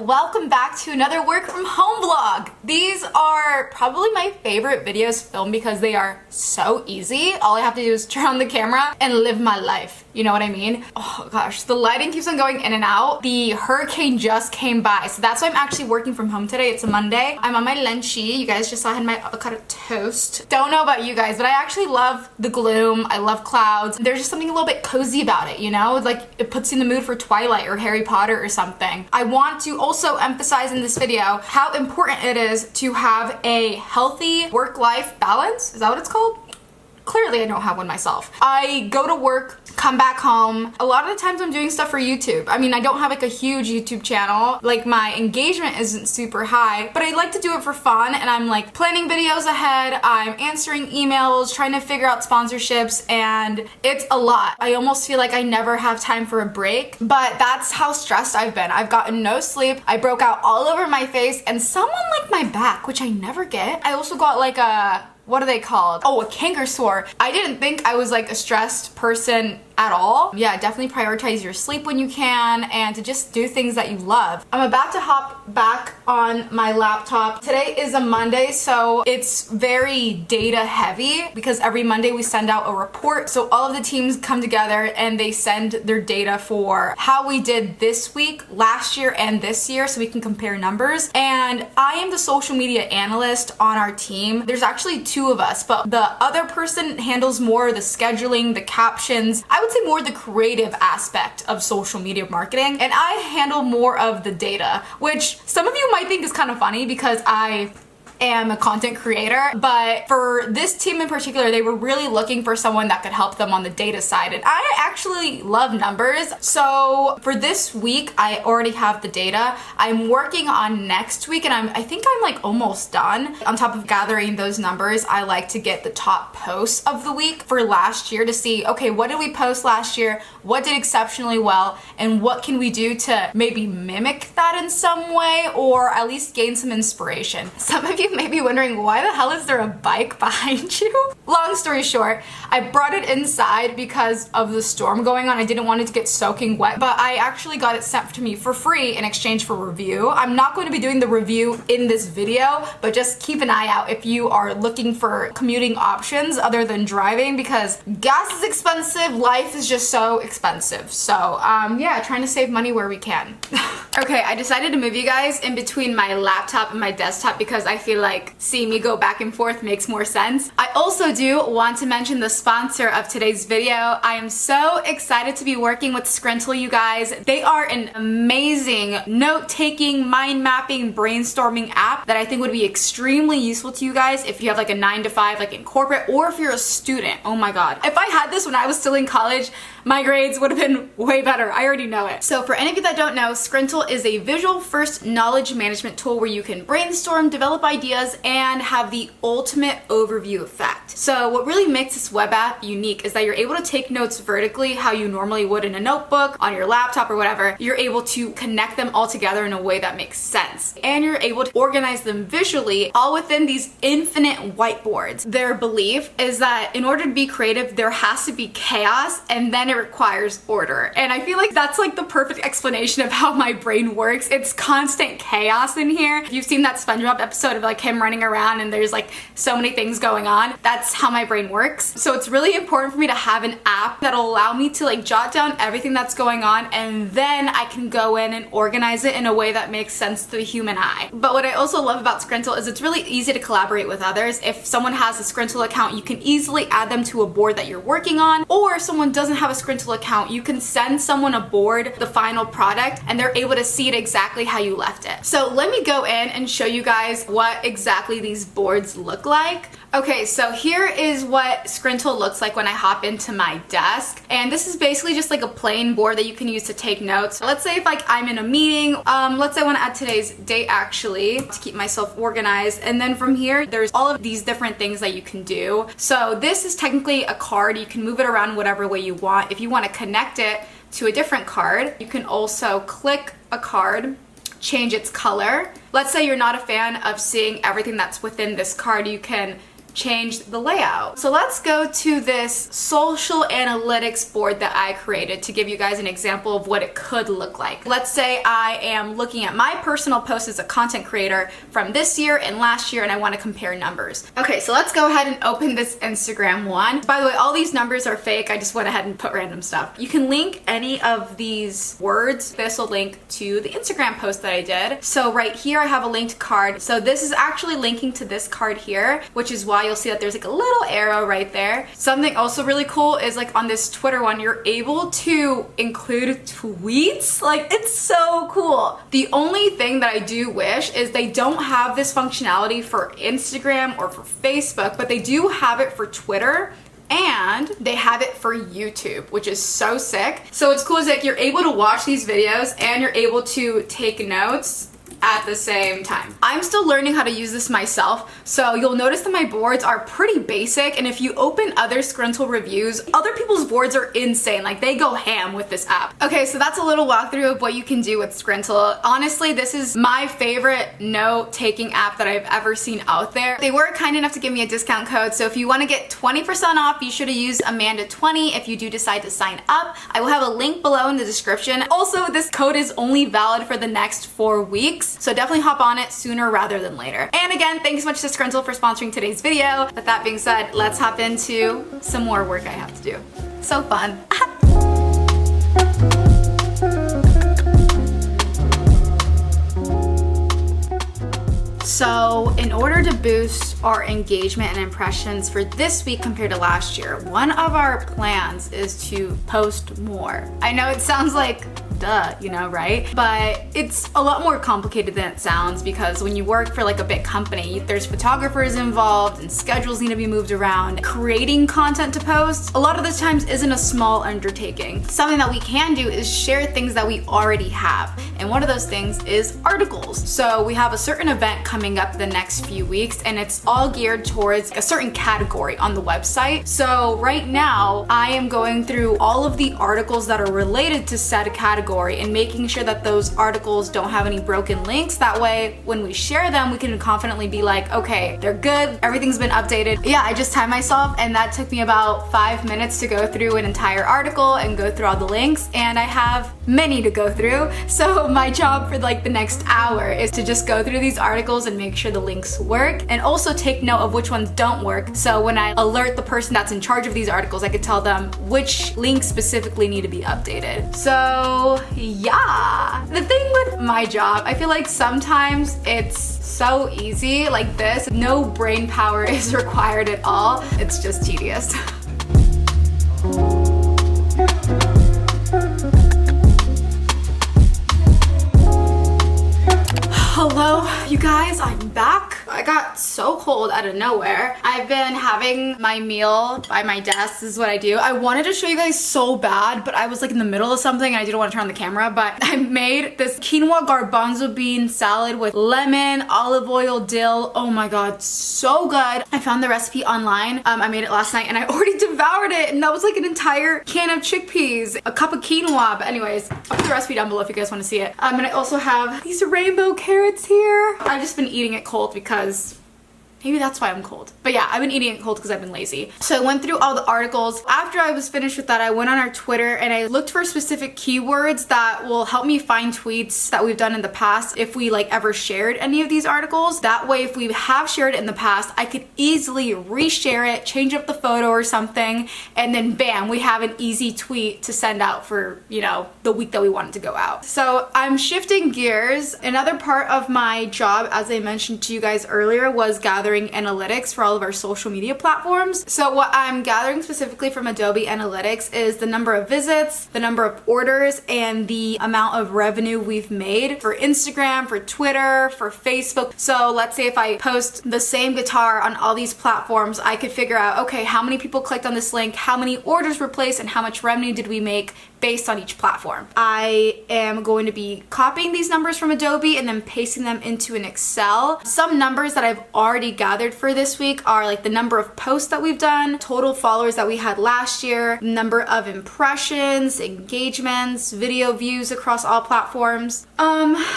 welcome back to another work from home vlog. These are probably my favorite videos filmed because they are so easy. All I have to do is turn on the camera and live my life. You know what I mean? Oh gosh, the lighting keeps on going in and out. The hurricane just came by, so that's why I'm actually working from home today. It's a Monday. I'm on my lunchy. You guys just saw I had my avocado toast. Don't know about you guys, but I actually love the gloom. I love clouds. There's just something a little bit cozy about it, you know? Like it puts you in the mood for Twilight or Harry Potter or something. I want to also emphasize in this video how important it is to have a healthy work-life balance. Is that what it's called? Clearly I don't have one myself. I go to work, come back home. A lot of the times I'm doing stuff for YouTube. I mean, I don't have like a huge YouTube channel. Like my engagement isn't super high, but I like to do it for fun, and I'm like planning videos ahead. I'm answering emails, trying to figure out sponsorships, and it's a lot. I almost feel like I never have time for a break, but that's how stressed I've been. I've gotten no sleep. I broke out all over my face and someone like my back, which I never get. I also got like a, what are they called? Oh, a canker sore. I didn't think I was like a stressed person at all. Yeah, definitely prioritize your sleep when you can and to just do things that you love. I'm about to hop back on my laptop. Today is a Monday, so it's very data heavy because every Monday we send out a report. So all of the teams come together and they send their data for how we did this week, last year, and this year, so we can compare numbers. And I am the social media analyst on our team. There's actually two of us, but the other person handles more the scheduling, the captions. I would say more the creative aspect of social media marketing, and I handle more of the data, which some of you might think is kind of funny because I am a content creator, but for this team in particular, they were really looking for someone that could help them on the data side, and I actually love numbers. So for this week, I already have the data. I'm working on next week, and I think I'm like almost done. On top of gathering those numbers, I like to get the top posts of the week for last year to see, okay, what did we post last year? What did exceptionally well? And what can we do to maybe mimic that in some way, or at least gain some inspiration? Some of you may be wondering, why the hell is there a bike behind you? Long story short, I brought it inside because of the storm going on. I didn't want it to get soaking wet, but I actually got it sent to me for free in exchange for review. I'm not going to be doing the review in this video, but just keep an eye out if you are looking for commuting options other than driving, because gas is expensive, life is just so expensive. So yeah, trying to save money where we can. Okay, I decided to move you guys in between my laptop and my desktop because I feel like seeing me go back and forth makes more sense. I also do want to mention the sponsor of today's video. I am so excited to be working with Skrinntle, you guys. They are an amazing note-taking, mind-mapping, brainstorming app that I think would be extremely useful to you guys if you have like a 9-to-5 like in corporate, or if you're a student. Oh my god. If I had this when I was still in college, my grades would have been way better. I already know it. So for any of you that don't know, Skrinntle is a visual first knowledge management tool where you can brainstorm, develop ideas, and have the ultimate overview effect. So what really makes this web app unique is that you're able to take notes vertically how you normally would in a notebook, on your laptop, or whatever. You're able to connect them all together in a way that makes sense. And you're able to organize them visually all within these infinite whiteboards. Their belief is that in order to be creative, there has to be chaos, and then it requires order. And I feel like that's like the perfect explanation of how my brain works. It's constant chaos in here. If you've seen that SpongeBob episode of like him running around and there's like so many things going on, that's how my brain works. So it's really important for me to have an app that'll allow me to like jot down everything that's going on, and then I can go in and organize it in a way that makes sense to the human eye. But what I also love about Skrinntle is it's really easy to collaborate with others. If someone has a Skrinntle account, you can easily add them to a board that you're working on, or if someone doesn't have a Skrinntle account, you can send someone a board, the final product, and they're able to see it exactly how you left it. So let me go in and show you guys what exactly these boards look like. Okay, so here is what Skrinntle looks like when I hop into my desk. And this is basically just like a plain board that you can use to take notes. Let's say if like I'm in a meeting, let's say I want to add today's date actually to keep myself organized. And then from here, there's all of these different things that you can do. So this is technically a card. You can move it around whatever way you want. If you want to connect it to a different card, you can also click a card, change its color. Let's say you're not a fan of seeing everything that's within this card. You can change the layout. So let's go to this social analytics board that I created to give you guys an example of what it could look like. Let's say I am looking at my personal posts as a content creator from this year and last year, and I want to compare numbers. Okay, so let's go ahead and open this Instagram one. By the way, all these numbers are fake. I just went ahead and put random stuff. You can link any of these words. This will link to the Instagram post that I did. So right here I have a linked card. So this is actually linking to this card here, which is why you'll see that there's like a little arrow right there. Something also really cool is like on this Twitter one, you're able to include tweets. Like, it's so cool. The only thing that I do wish is they don't have this functionality for Instagram or for Facebook, but they do have it for Twitter. And they have it for YouTube, which is so sick. So what's cool is like you're able to watch these videos and you're able to take notes at the same time. I'm still learning how to use this myself, so you'll notice that my boards are pretty basic, and if you open other Skrinntle reviews, other people's boards are insane. Like, they go ham with this app. Okay, so that's a little walkthrough of what you can do with Skrinntle. Honestly, this is my favorite note-taking app that I've ever seen out there. They were kind enough to give me a discount code, so if you want to get 20% off, you should have used Amanda20 if you do decide to sign up. I will have a link below in the description. Also, this code is only valid for the next 4 weeks. So definitely hop on it sooner rather than later. And again, thanks so much to Skrinntle for sponsoring today's video. With that being said, let's hop into some more work I have to do. So fun. So in order to boost our engagement and impressions for this week compared to last year, one of our plans is to post more. I know it sounds like duh, you know, right? But it's a lot more complicated than it sounds, because when you work for like a big company, there's photographers involved and schedules need to be moved around. Creating content to post a lot of the times isn't a small undertaking. Something that we can do is share things that we already have. And one of those things is articles. So we have a certain event coming up the next few weeks, and it's all geared towards a certain category on the website. So right now I am going through all of the articles that are related to said category and making sure that those articles don't have any broken links. That way, when we share them, we can confidently be like, okay, they're good, everything's been updated. Yeah, I just timed myself, and that took me about 5 minutes to go through an entire article and go through all the links, and I have many to go through. So my job for like the next hour is to just go through these articles and make sure the links work, and also take note of which ones don't work. So when I alert the person that's in charge of these articles, I could tell them which links specifically need to be updated. So yeah, the thing with my job, I feel like sometimes it's so easy like this. No brain power is required at all. It's just tedious. Hello, you guys, I'm back. I got so cold out of nowhere. I've been having my meal by my desk. This is what I do. I wanted to show you guys so bad, but I was like in the middle of something and I didn't want to turn on the camera, but I made this quinoa garbanzo bean salad with lemon, olive oil, dill. Oh my god, so good. I found the recipe online. I made it last night and I already devoured it, and that was like an entire can of chickpeas, a cup of quinoa. But anyways, I'll put the recipe down below if you guys want to see it. And I also have these rainbow carrots here. I've just been eating it cold because maybe that's why I'm cold. But yeah, I've been eating it cold because I've been lazy. So I went through all the articles. After I was finished with that, I went on our Twitter and I looked for specific keywords that will help me find tweets that we've done in the past if we like ever shared any of these articles. That way, if we have shared it in the past, I could easily reshare it, change up the photo or something, and then bam, we have an easy tweet to send out for, you know, the week that we want it to go out. So I'm shifting gears. Another part of my job, as I mentioned to you guys earlier, was gathering analytics for all of our social media platforms. So what I'm gathering specifically from Adobe Analytics is the number of visits, the number of orders, and the amount of revenue we've made for Instagram, for Twitter, for Facebook. So let's say if I post the same guitar on all these platforms, I could figure out, okay, how many people clicked on this link, how many orders were placed, and how much revenue did we make based on each platform. I am going to be copying these numbers from Adobe and then pasting them into an Excel. Some numbers that I've already gathered for this week are like the number of posts that we've done, total followers that we had last year, number of impressions, engagements, video views across all platforms.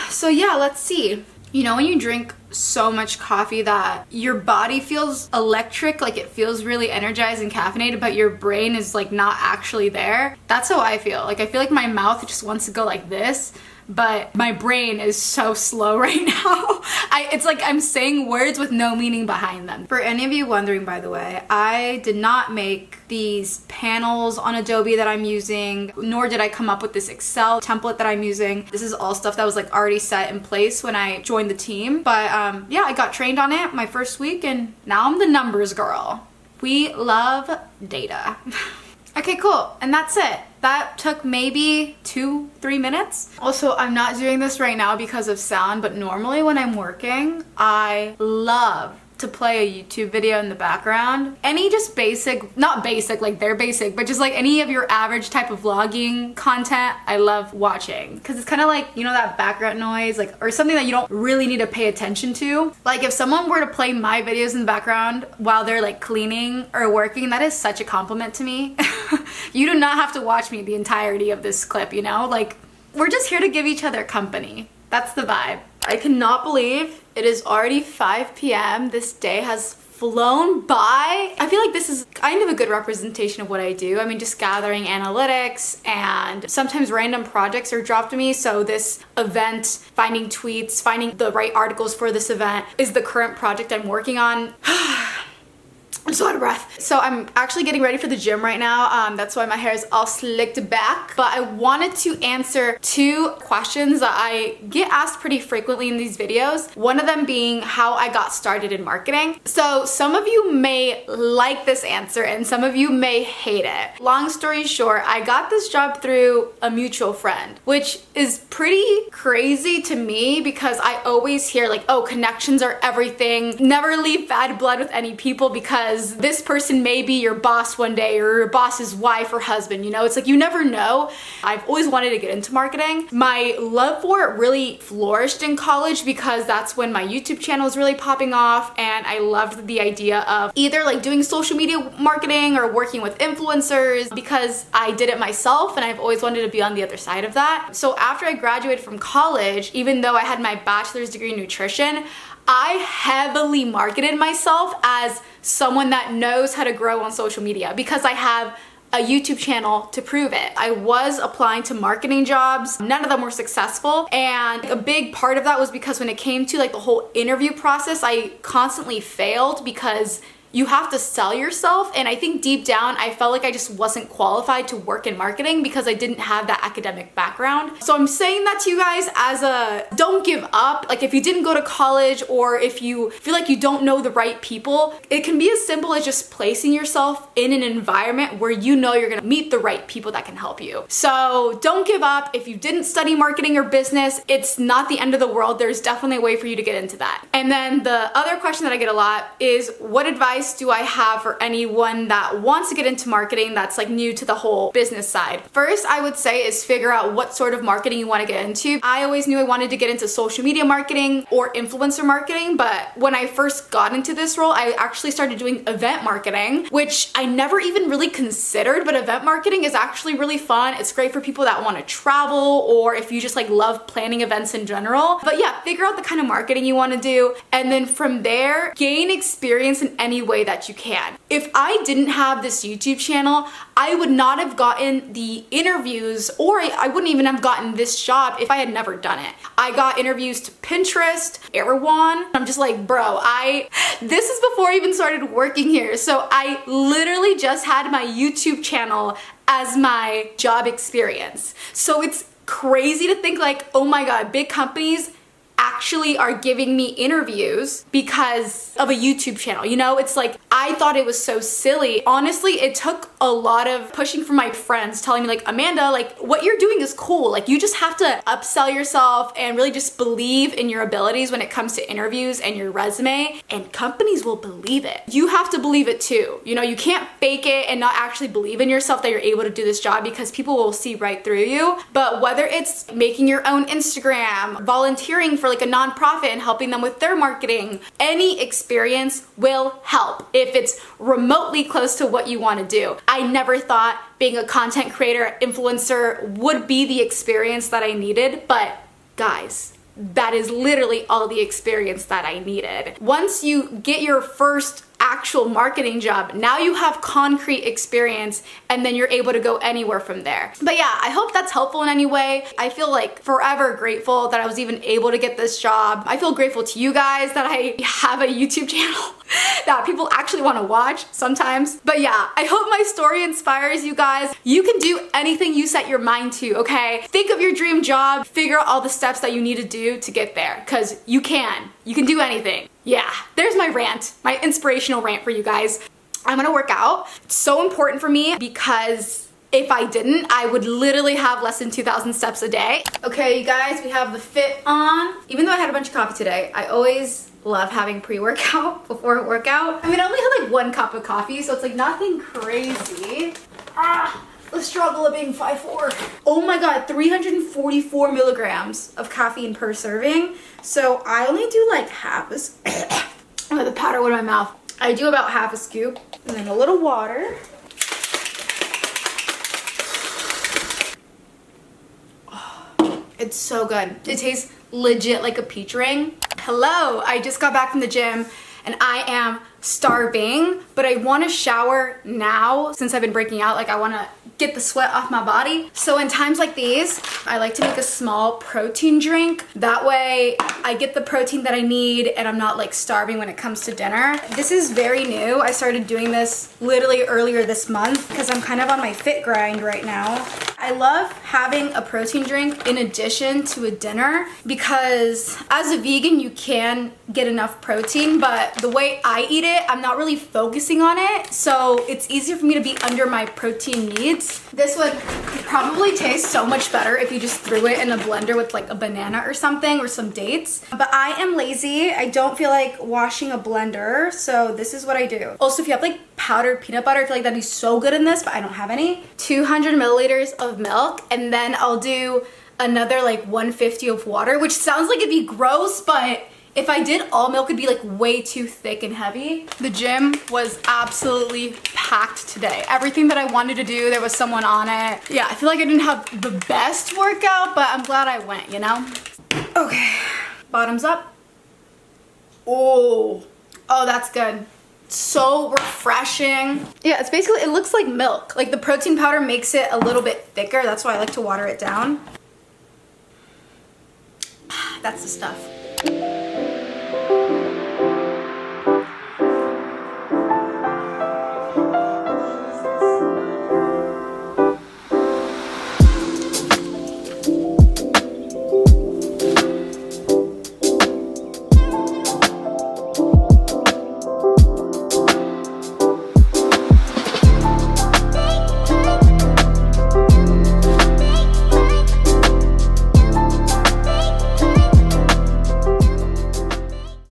So yeah, let's see. You know when you drink so much coffee that your body feels electric, like it feels really energized and caffeinated, but your brain is like not actually there? That's how I feel. Like I feel like my mouth just wants to go like this, but my brain is so slow right now. It's like I'm saying words with no meaning behind them. For any of you wondering, by the way, I did not make these panels on Adobe that I'm using, nor did I come up with this Excel template that I'm using. This is all stuff that was like already set in place when I joined the team. But yeah, I got trained on it my first week and now I'm the numbers girl. We love data. Okay, cool. And that's it. That took maybe 2-3 minutes. Also, I'm not doing this right now because of sound, but normally when I'm working, I love to play a YouTube video in the background. Any just basic, not basic, like they're basic, but just like any of your average type of vlogging content, I love watching. Cause it's kind of like, you know, that background noise, like, or something that you don't really need to pay attention to. Like if someone were to play my videos in the background while they're like cleaning or working, that is such a compliment to me. You do not have to watch me the entirety of this clip, you know? Like, we're just here to give each other company. That's the vibe. I cannot believe it is already 5 p.m. This day has flown by. I feel like this is kind of a good representation of what I do. I mean, just gathering analytics and sometimes random projects are dropped to me. So this event, finding tweets, finding the right articles for this event is the current project I'm working on. I'm so out of breath. So I'm actually getting ready for the gym right now. That's why my hair is all slicked back. But I wanted to answer 2 questions that I get asked pretty frequently in these videos. One of them being how I got started in marketing. So some of you may like this answer and some of you may hate it. Long story short, I got this job through a mutual friend, which is pretty crazy to me because I always hear like, oh, connections are everything. Never leave bad blood with any people because this person may be your boss one day or your boss's wife or husband, you know? It's like you never know. I've always wanted to get into marketing. My love for it really flourished in college because that's when my YouTube channel was really popping off and I loved the idea of either like doing social media marketing or working with influencers because I did it myself and I've always wanted to be on the other side of that. So after I graduated from college, even though I had my bachelor's degree in nutrition, I heavily marketed myself as someone that knows how to grow on social media because I have a YouTube channel to prove it. I was applying to marketing jobs. None of them were successful. And a big part of that was because when it came to like the whole interview process, I constantly failed because you have to sell yourself, and I think deep down I felt like I just wasn't qualified to work in marketing because I didn't have that academic background. So I'm saying that to you guys as a don't give up. Like if you didn't go to college or if you feel like you don't know the right people, it can be as simple as just placing yourself in an environment where you know you're gonna meet the right people that can help you. So don't give up. If you didn't study marketing or business, it's not the end of the world. There's definitely a way for you to get into that. And then the other question that I get a lot is what advice do I have for anyone that wants to get into marketing that's like new to the whole business side? First, I would say is figure out what sort of marketing you want to get into. I always knew I wanted to get into social media marketing or influencer marketing, but when I first got into this role, I actually started doing event marketing, which I never even really considered, but event marketing is actually really fun. It's great for people that want to travel or if you just like love planning events in general. But yeah, figure out the kind of marketing you want to do, and then from there, gain experience in any way that you can. If I didn't have this YouTube channel, I would not have gotten the interviews, or I wouldn't even have gotten this job if I had never done it. I got interviews to Pinterest, Erewhon. I'm just like, bro, this is before I even started working here. So I literally just had my YouTube channel as my job experience. So it's crazy to think like, oh my God, big companies actually are giving me interviews because of a YouTube channel. You know, it's like, I thought it was so silly. Honestly, it took a lot of pushing from my friends telling me like, Amanda, like what you're doing is cool. Like you just have to upsell yourself and really just believe in your abilities when it comes to interviews and your resume, and companies will believe it. You have to believe it too. You know, you can't fake it and not actually believe in yourself that you're able to do this job because people will see right through you. But whether it's making your own Instagram, volunteering for like a nonprofit and helping them with their marketing, any experience will help if it's remotely close to what you want to do. I never thought being a content creator, influencer would be the experience that I needed, but guys, that is literally all the experience that I needed. Once you get your first actual marketing job, now you have concrete experience, and then you're able to go anywhere from there. But yeah, I hope that's helpful in any way. I feel like forever grateful that I was even able to get this job. I feel grateful to you guys that I have a YouTube channel that people actually want to watch sometimes. But yeah, I hope my story inspires you guys. You can do anything you set your mind to, okay? Think of your dream job, figure out all the steps that you need to do to get there, because you can. You can do anything. Yeah, there's my rant, my inspirational rant for you guys. I'm gonna work out. It's so important for me because if I didn't, I would literally have less than 2,000 steps a day. Okay, you guys, we have the fit on. Even though I had a bunch of coffee today, I always love having pre-workout before a workout. I mean, I only had like 1 cup of coffee, so it's like nothing crazy. The struggle of being 5'4". Oh my god, 344 milligrams of caffeine per serving. So I only do like half a oh, the powder went in my mouth. I do about half a scoop and then a little water. Oh, it's so good. It tastes legit like a peach ring. Hello, I just got back from the gym and I am starving, but I want to shower now since I've been breaking out. Like, I want to get the sweat off my body. So in times like these, I like to make a small protein drink. That way I get the protein that I need and I'm not like starving when it comes to dinner. This is very new. I started doing this literally earlier this month because I'm kind of on my fit grind right now. I love having a protein drink in addition to a dinner because as a vegan, you can get enough protein, but the way I eat it, I'm not really focusing on it. So it's easier for me to be under my protein needs. This would probably taste so much better if you just threw it in a blender with like a banana or something or some dates. But I am lazy. I don't feel like washing a blender. So this is what I do. Also, if you have like powdered peanut butter, I feel like that'd be so good in this, but I don't have any. 200 milliliters of milk, and then I'll do another like 150 of water, which sounds like it'd be gross, but if I did all milk, it'd be like way too thick and heavy. The gym was absolutely packed today. Everything that I wanted to do, there was someone on it. Yeah, I feel like I didn't have the best workout, but I'm glad I went, you know? Okay, bottoms up. Oh, that's good. So refreshing. Yeah, it's basically, it looks like milk. Like the protein powder makes it a little bit thicker. That's why I like to water it down. That's the stuff.